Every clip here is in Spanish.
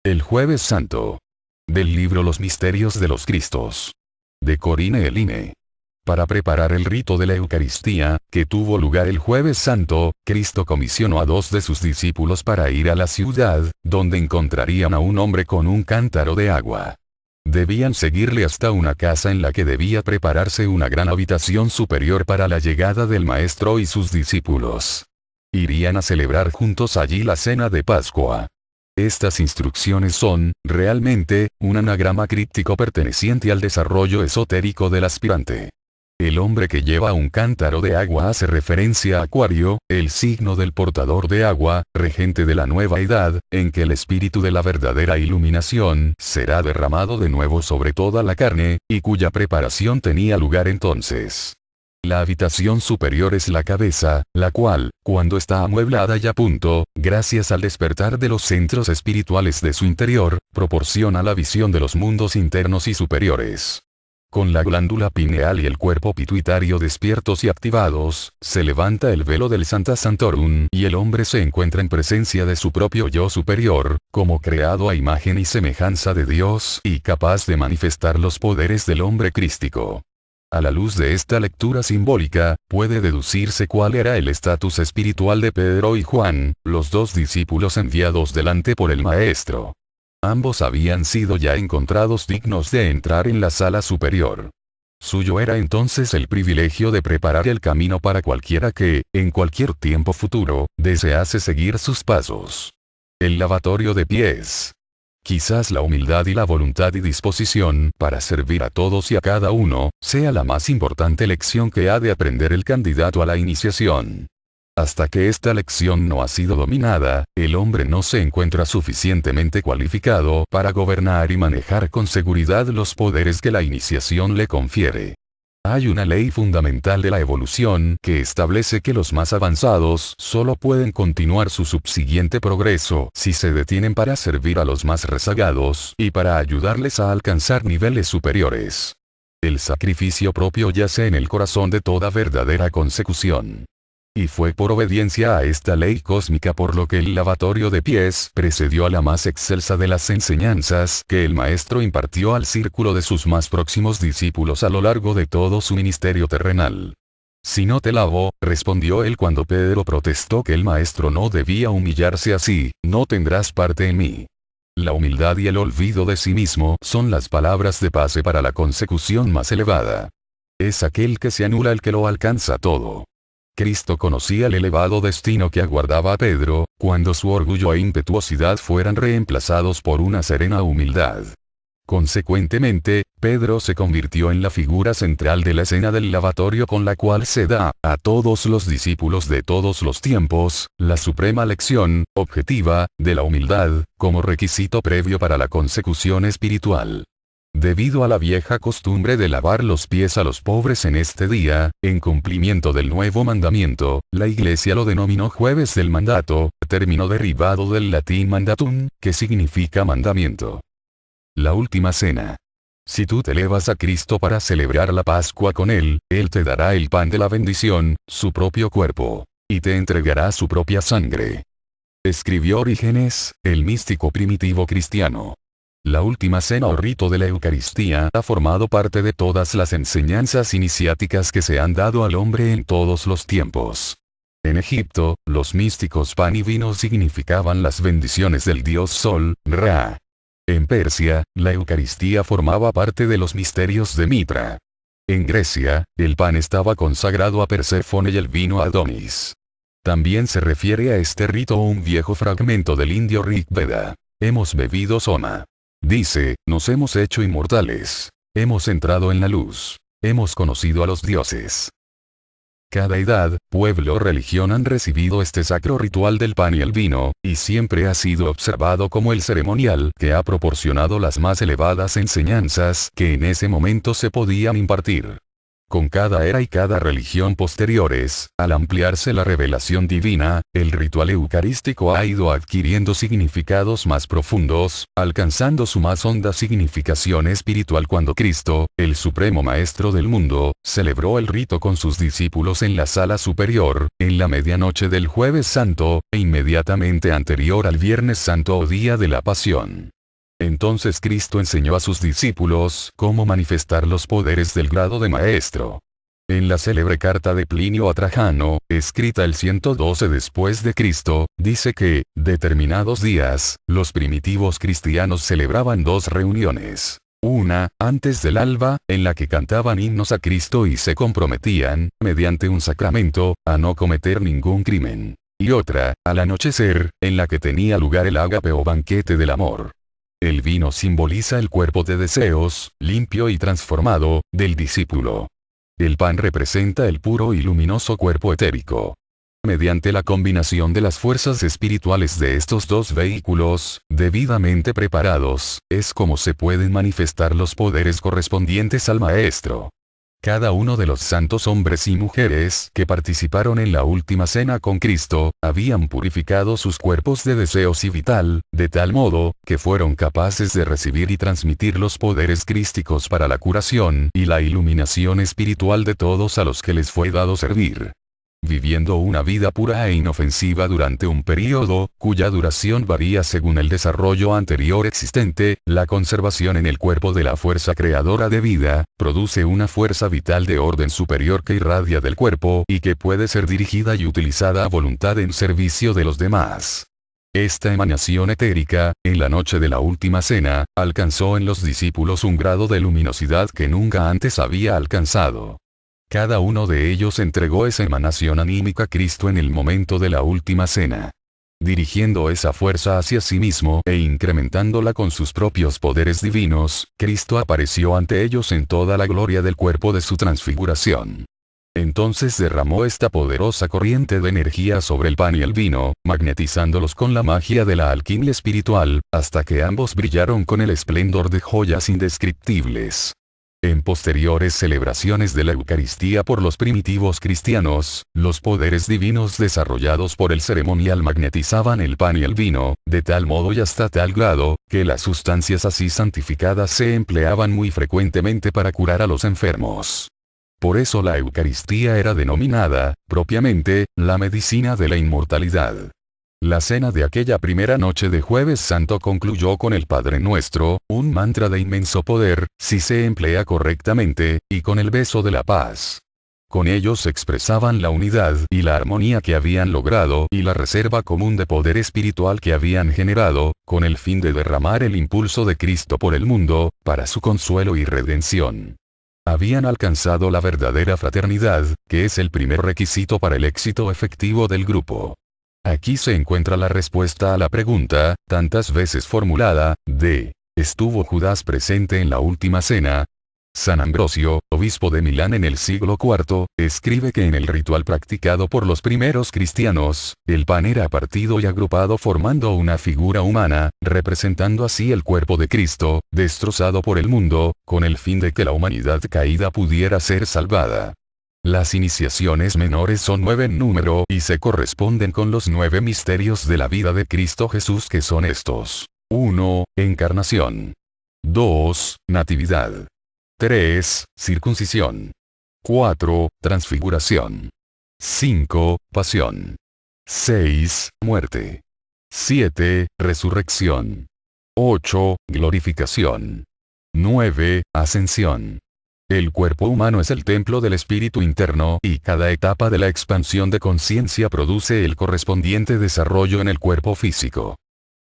El Jueves Santo. Del libro Los Misterios de los Cristos. De Corinne Eline. Para preparar el rito de la Eucaristía, que tuvo lugar el Jueves Santo, Cristo comisionó a 2 de sus discípulos para ir a la ciudad, donde encontrarían a un hombre con un cántaro de agua. Debían seguirle hasta una casa en la que debía prepararse una gran habitación superior para la llegada del Maestro y sus discípulos. Irían a celebrar juntos allí la cena de Pascua. Estas instrucciones son, realmente, un anagrama críptico perteneciente al desarrollo esotérico del aspirante. El hombre que lleva un cántaro de agua hace referencia a Acuario, el signo del portador de agua, regente de la nueva edad, en que el espíritu de la verdadera iluminación será derramado de nuevo sobre toda la carne, y cuya preparación tenía lugar entonces. La habitación superior es la cabeza, la cual, cuando está amueblada y a punto, gracias al despertar de los centros espirituales de su interior, proporciona la visión de los mundos internos y superiores. Con la glándula pineal y el cuerpo pituitario despiertos y activados, se levanta el velo del Sancta Sanctorum y el hombre se encuentra en presencia de su propio yo superior, como creado a imagen y semejanza de Dios y capaz de manifestar los poderes del hombre crístico. A la luz de esta lectura simbólica, puede deducirse cuál era el estatus espiritual de Pedro y Juan, los 2 discípulos enviados delante por el Maestro. Ambos habían sido ya encontrados dignos de entrar en la sala superior. Suyo era entonces el privilegio de preparar el camino para cualquiera que, en cualquier tiempo futuro, desease seguir sus pasos. El lavatorio de pies. Quizás la humildad y la voluntad y disposición para servir a todos y a cada uno, sea la más importante lección que ha de aprender el candidato a la iniciación. Hasta que esta lección no ha sido dominada, el hombre no se encuentra suficientemente cualificado para gobernar y manejar con seguridad los poderes que la iniciación le confiere. Hay una ley fundamental de la evolución que establece que los más avanzados solo pueden continuar su subsiguiente progreso si se detienen para servir a los más rezagados y para ayudarles a alcanzar niveles superiores. El sacrificio propio yace en el corazón de toda verdadera consecución. Y fue por obediencia a esta ley cósmica por lo que el lavatorio de pies precedió a la más excelsa de las enseñanzas que el Maestro impartió al círculo de sus más próximos discípulos a lo largo de todo su ministerio terrenal. Si no te lavo, respondió él cuando Pedro protestó que el Maestro no debía humillarse así, no tendrás parte en mí. La humildad y el olvido de sí mismo son las palabras de pase para la consecución más elevada. Es aquel que se anula el que lo alcanza todo. Cristo conocía el elevado destino que aguardaba a Pedro, cuando su orgullo e impetuosidad fueran reemplazados por una serena humildad. Consecuentemente, Pedro se convirtió en la figura central de la escena del lavatorio con la cual se da, a todos los discípulos de todos los tiempos, la suprema lección, objetiva, de la humildad, como requisito previo para la consecución espiritual. Debido a la vieja costumbre de lavar los pies a los pobres en este día, en cumplimiento del nuevo mandamiento, la Iglesia lo denominó Jueves del Mandato, término derivado del latín mandatum, que significa mandamiento. La última cena. Si tú te elevas a Cristo para celebrar la Pascua con Él, Él te dará el pan de la bendición, su propio cuerpo, y te entregará su propia sangre. Escribió Orígenes, el místico primitivo cristiano. La última cena o rito de la Eucaristía ha formado parte de todas las enseñanzas iniciáticas que se han dado al hombre en todos los tiempos. En Egipto, los místicos pan y vino significaban las bendiciones del dios Sol, Ra. En Persia, la Eucaristía formaba parte de los misterios de Mitra. En Grecia, el pan estaba consagrado a Perséfone y el vino a Adonis. También se refiere a este rito un viejo fragmento del indio Rig Veda. Hemos bebido soma. Dice, nos hemos hecho inmortales. Hemos entrado en la luz. Hemos conocido a los dioses. Cada edad, pueblo o religión han recibido este sacro ritual del pan y el vino, y siempre ha sido observado como el ceremonial que ha proporcionado las más elevadas enseñanzas que en ese momento se podían impartir. con cada era y cada religión posteriores, al ampliarse la revelación divina, el ritual eucarístico ha ido adquiriendo significados más profundos, alcanzando su más honda significación espiritual cuando Cristo, el supremo maestro del mundo, celebró el rito con sus discípulos en la sala superior, en la medianoche del Jueves Santo, e inmediatamente anterior al Viernes Santo o Día de la Pasión. Entonces Cristo enseñó a sus discípulos cómo manifestar los poderes del grado de maestro. En la célebre carta de Plinio a Trajano, escrita el 112 después de Cristo, dice que, determinados días, los primitivos cristianos celebraban dos reuniones. Una, antes del alba, en la que cantaban himnos a Cristo y se comprometían, mediante un sacramento, a no cometer ningún crimen. Y otra, al anochecer, en la que tenía lugar el ágape o banquete del amor. El vino simboliza el cuerpo de deseos, limpio y transformado, del discípulo. El pan representa el puro y luminoso cuerpo etérico. Mediante la combinación de las fuerzas espirituales de estos dos vehículos, debidamente preparados, es como se pueden manifestar los poderes correspondientes al Maestro. Cada uno de los santos hombres y mujeres que participaron en la última cena con Cristo, habían purificado sus cuerpos de deseos y vital, de tal modo, que fueron capaces de recibir y transmitir los poderes crísticos para la curación y la iluminación espiritual de todos a los que les fue dado servir. Viviendo una vida pura e inofensiva durante un período, cuya duración varía según el desarrollo anterior existente, la conservación en el cuerpo de la fuerza creadora de vida, produce una fuerza vital de orden superior que irradia del cuerpo y que puede ser dirigida y utilizada a voluntad en servicio de los demás. Esta emanación etérica, en la noche de la última cena, alcanzó en los discípulos un grado de luminosidad que nunca antes había alcanzado. Cada uno de ellos entregó esa emanación anímica a Cristo en el momento de la última cena. Dirigiendo esa fuerza hacia sí mismo e incrementándola con sus propios poderes divinos, Cristo apareció ante ellos en toda la gloria del cuerpo de su transfiguración. Entonces derramó esta poderosa corriente de energía sobre el pan y el vino, magnetizándolos con la magia de la alquimia espiritual, hasta que ambos brillaron con el esplendor de joyas indescriptibles. En posteriores celebraciones de la Eucaristía por los primitivos cristianos, los poderes divinos desarrollados por el ceremonial magnetizaban el pan y el vino, de tal modo y hasta tal grado, que las sustancias así santificadas se empleaban muy frecuentemente para curar a los enfermos. Por eso la Eucaristía era denominada, propiamente, la medicina de la inmortalidad. La cena de aquella primera noche de Jueves Santo concluyó con el Padre Nuestro, un mantra de inmenso poder, si se emplea correctamente, y con el beso de la paz. Con ellos expresaban la unidad y la armonía que habían logrado y la reserva común de poder espiritual que habían generado, con el fin de derramar el impulso de Cristo por el mundo, para su consuelo y redención. Habían alcanzado la verdadera fraternidad, que es el primer requisito para el éxito efectivo del grupo. Aquí se encuentra la respuesta a la pregunta, tantas veces formulada, de ¿estuvo Judas presente en la última cena? San Ambrosio, obispo de Milán en el siglo IV, escribe que en el ritual practicado por los primeros cristianos, el pan era partido y agrupado formando una figura humana, representando así el cuerpo de Cristo, destrozado por el mundo, con el fin de que la humanidad caída pudiera ser salvada. Las iniciaciones menores son 9 en número y se corresponden con los 9 misterios de la vida de Cristo Jesús, que son estos. 1. Encarnación. 2. Natividad. 3. Circuncisión. 4. Transfiguración. 5. Pasión. 6. Muerte. 7. Resurrección. 8. Glorificación. 9. Ascensión. El cuerpo humano es el templo del espíritu interno y cada etapa de la expansión de conciencia produce el correspondiente desarrollo en el cuerpo físico.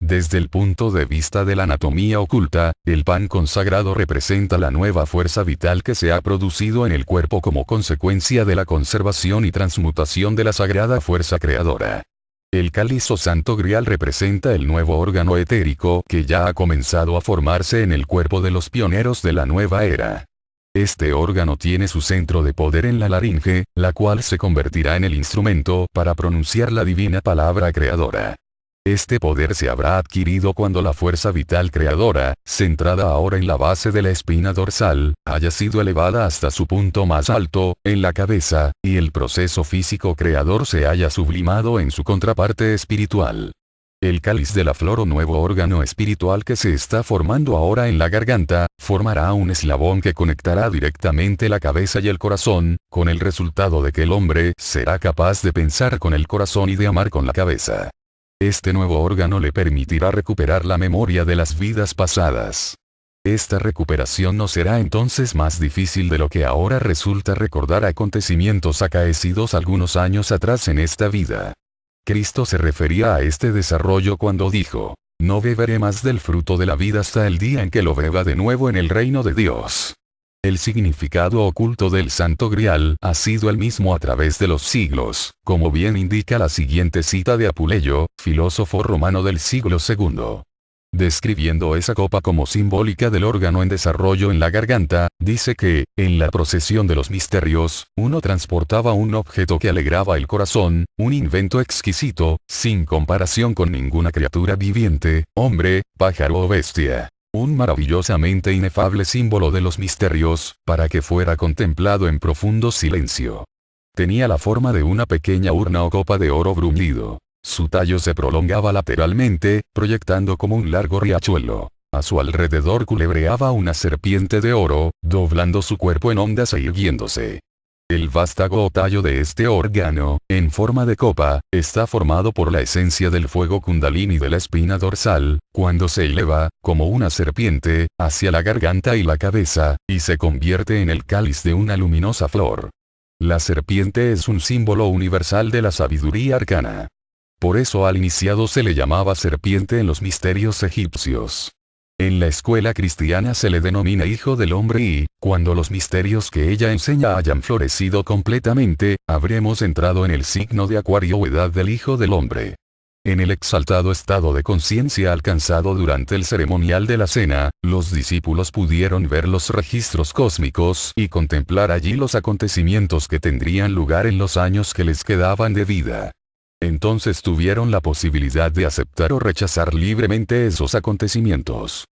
Desde el punto de vista de la anatomía oculta, el pan consagrado representa la nueva fuerza vital que se ha producido en el cuerpo como consecuencia de la conservación y transmutación de la sagrada fuerza creadora. El cáliz o santo grial representa el nuevo órgano etérico que ya ha comenzado a formarse en el cuerpo de los pioneros de la nueva era. Este órgano tiene su centro de poder en la laringe, la cual se convertirá en el instrumento para pronunciar la divina palabra creadora. Este poder se habrá adquirido cuando la fuerza vital creadora, centrada ahora en la base de la espina dorsal, haya sido elevada hasta su punto más alto, en la cabeza, y el proceso físico creador se haya sublimado en su contraparte espiritual. El cáliz de la flor o nuevo órgano espiritual que se está formando ahora en la garganta, formará un eslabón que conectará directamente la cabeza y el corazón, con el resultado de que el hombre será capaz de pensar con el corazón y de amar con la cabeza. Este nuevo órgano le permitirá recuperar la memoria de las vidas pasadas. Esta recuperación no será entonces más difícil de lo que ahora resulta recordar acontecimientos acaecidos algunos años atrás en esta vida. Cristo se refería a este desarrollo cuando dijo, «No beberé más del fruto de la vida hasta el día en que lo beba de nuevo en el reino de Dios». El significado oculto del Santo Grial ha sido el mismo a través de los siglos, como bien indica la siguiente cita de Apuleyo, filósofo romano del siglo II. Describiendo esa copa como simbólica del órgano en desarrollo en la garganta, dice que, en la procesión de los misterios, uno transportaba un objeto que alegraba el corazón, un invento exquisito, sin comparación con ninguna criatura viviente, hombre, pájaro o bestia. Un maravillosamente inefable símbolo de los misterios, para que fuera contemplado en profundo silencio. Tenía la forma de una pequeña urna o copa de oro bruñido. Su tallo se prolongaba lateralmente, proyectando como un largo riachuelo. A su alrededor culebreaba una serpiente de oro, doblando su cuerpo en ondas e irguiéndose. El vástago o tallo de este órgano, en forma de copa, está formado por la esencia del fuego kundalini de la espina dorsal, cuando se eleva, como una serpiente, hacia la garganta y la cabeza, y se convierte en el cáliz de una luminosa flor. La serpiente es un símbolo universal de la sabiduría arcana. Por eso al iniciado se le llamaba serpiente en los misterios egipcios. En la escuela cristiana se le denomina Hijo del Hombre y, cuando los misterios que ella enseña hayan florecido completamente, habremos entrado en el signo de Acuario o edad del Hijo del Hombre. En el exaltado estado de conciencia alcanzado durante el ceremonial de la cena, los discípulos pudieron ver los registros cósmicos y contemplar allí los acontecimientos que tendrían lugar en los años que les quedaban de vida. Entonces tuvieron la posibilidad de aceptar o rechazar libremente esos acontecimientos.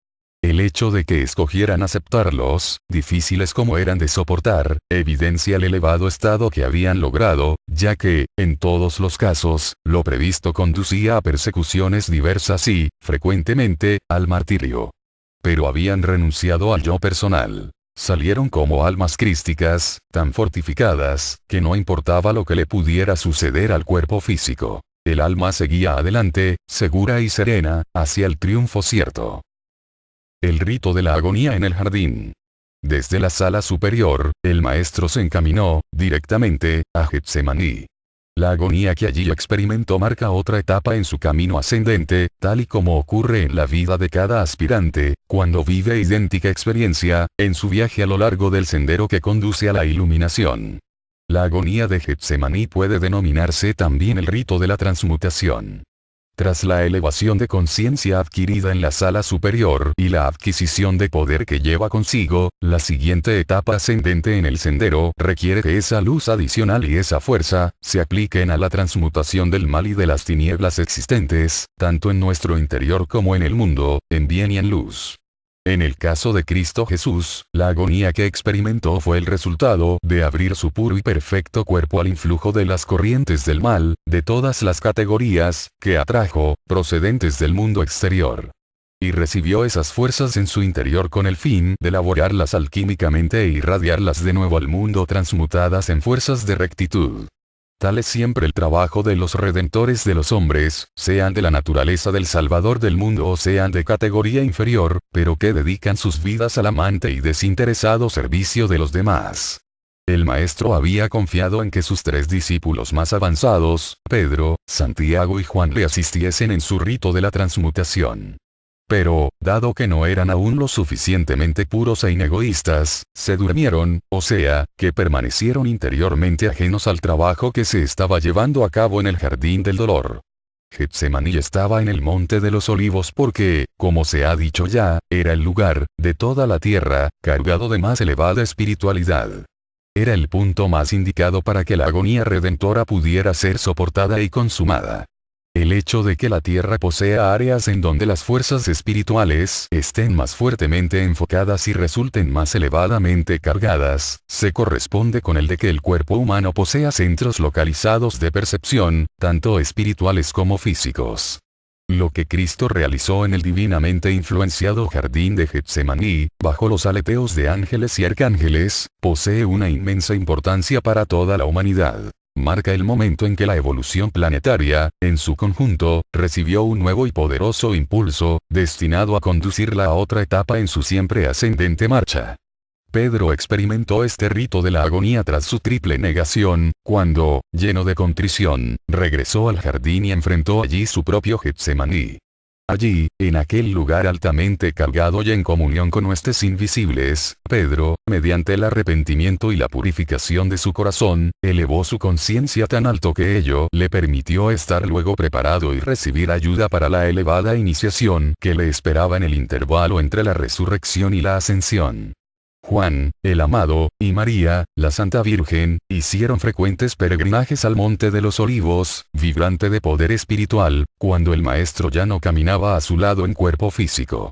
El hecho de que escogieran aceptarlos, difíciles como eran de soportar, evidencia el elevado estado que habían logrado, ya que, en todos los casos, lo previsto conducía a persecuciones diversas y, frecuentemente, al martirio. Pero habían renunciado al yo personal. Salieron como almas crísticas, tan fortificadas, que no importaba lo que le pudiera suceder al cuerpo físico. El alma seguía adelante, segura y serena, hacia el triunfo cierto. El rito de la agonía en el jardín. Desde la sala superior, el maestro se encaminó, directamente, a Getsemaní. La agonía que allí experimentó marca otra etapa en su camino ascendente, tal y como ocurre en la vida de cada aspirante, cuando vive idéntica experiencia, en su viaje a lo largo del sendero que conduce a la iluminación. La agonía de Getsemaní puede denominarse también el rito de la transmutación. Tras la elevación de conciencia adquirida en la sala superior y la adquisición de poder que lleva consigo, la siguiente etapa ascendente en el sendero requiere que esa luz adicional y esa fuerza se apliquen a la transmutación del mal y de las tinieblas existentes, tanto en nuestro interior como en el mundo, en bien y en luz. En el caso de Cristo Jesús, la agonía que experimentó fue el resultado de abrir su puro y perfecto cuerpo al influjo de las corrientes del mal, de todas las categorías, que atrajo, procedentes del mundo exterior. Y recibió esas fuerzas en su interior con el fin de elaborarlas alquímicamente e irradiarlas de nuevo al mundo transmutadas en fuerzas de rectitud. Tal es siempre el trabajo de los redentores de los hombres, sean de la naturaleza del Salvador del mundo o sean de categoría inferior, pero que dedican sus vidas al amante y desinteresado servicio de los demás. El Maestro había confiado en que sus 3 discípulos más avanzados, Pedro, Santiago y Juan, le asistiesen en su rito de la transmutación. Pero, dado que no eran aún lo suficientemente puros e inegoístas, se durmieron, o sea, que permanecieron interiormente ajenos al trabajo que se estaba llevando a cabo en el jardín del dolor. Getsemaní estaba en el monte de los olivos porque, como se ha dicho ya, era el lugar, de toda la tierra, cargado de más elevada espiritualidad. Era el punto más indicado para que la agonía redentora pudiera ser soportada y consumada. El hecho de que la Tierra posea áreas en donde las fuerzas espirituales estén más fuertemente enfocadas y resulten más elevadamente cargadas, se corresponde con el de que el cuerpo humano posea centros localizados de percepción, tanto espirituales como físicos. Lo que Cristo realizó en el divinamente influenciado jardín de Getsemaní, bajo los aleteos de ángeles y arcángeles, posee una inmensa importancia para toda la humanidad. Marca el momento en que la evolución planetaria, en su conjunto, recibió un nuevo y poderoso impulso, destinado a conducirla a otra etapa en su siempre ascendente marcha. Pedro experimentó este rito de la agonía tras su triple negación, cuando, lleno de contrición, regresó al jardín y enfrentó allí su propio Getsemaní. Allí, en aquel lugar altamente cargado y en comunión con huestes invisibles, Pedro, mediante el arrepentimiento y la purificación de su corazón, elevó su conciencia tan alto que ello le permitió estar luego preparado y recibir ayuda para la elevada iniciación que le esperaba en el intervalo entre la resurrección y la ascensión. Juan, el amado, y María, la Santa Virgen, hicieron frecuentes peregrinajes al Monte de los Olivos, vibrante de poder espiritual, cuando el Maestro ya no caminaba a su lado en cuerpo físico.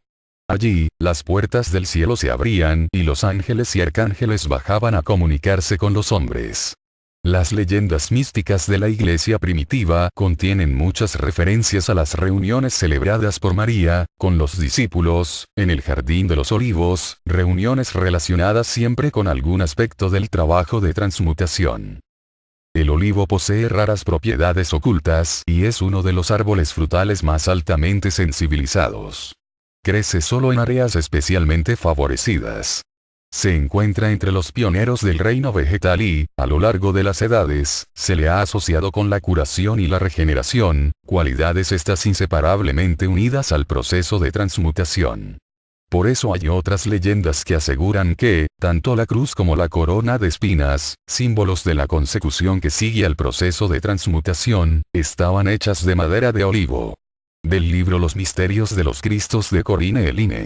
Allí, las puertas del cielo se abrían y los ángeles y arcángeles bajaban a comunicarse con los hombres. Las leyendas místicas de la Iglesia primitiva contienen muchas referencias a las reuniones celebradas por María, con los discípulos, en el Jardín de los Olivos, reuniones relacionadas siempre con algún aspecto del trabajo de transmutación. El olivo posee raras propiedades ocultas y es uno de los árboles frutales más altamente sensibilizados. Crece solo en áreas especialmente favorecidas. Se encuentra entre los pioneros del reino vegetal y, a lo largo de las edades, se le ha asociado con la curación y la regeneración, cualidades estas inseparablemente unidas al proceso de transmutación. Por eso hay otras leyendas que aseguran que, tanto la cruz como la corona de espinas, símbolos de la consecución que sigue al proceso de transmutación, estaban hechas de madera de olivo. Del libro Los misterios de los Cristos de Corinne Line.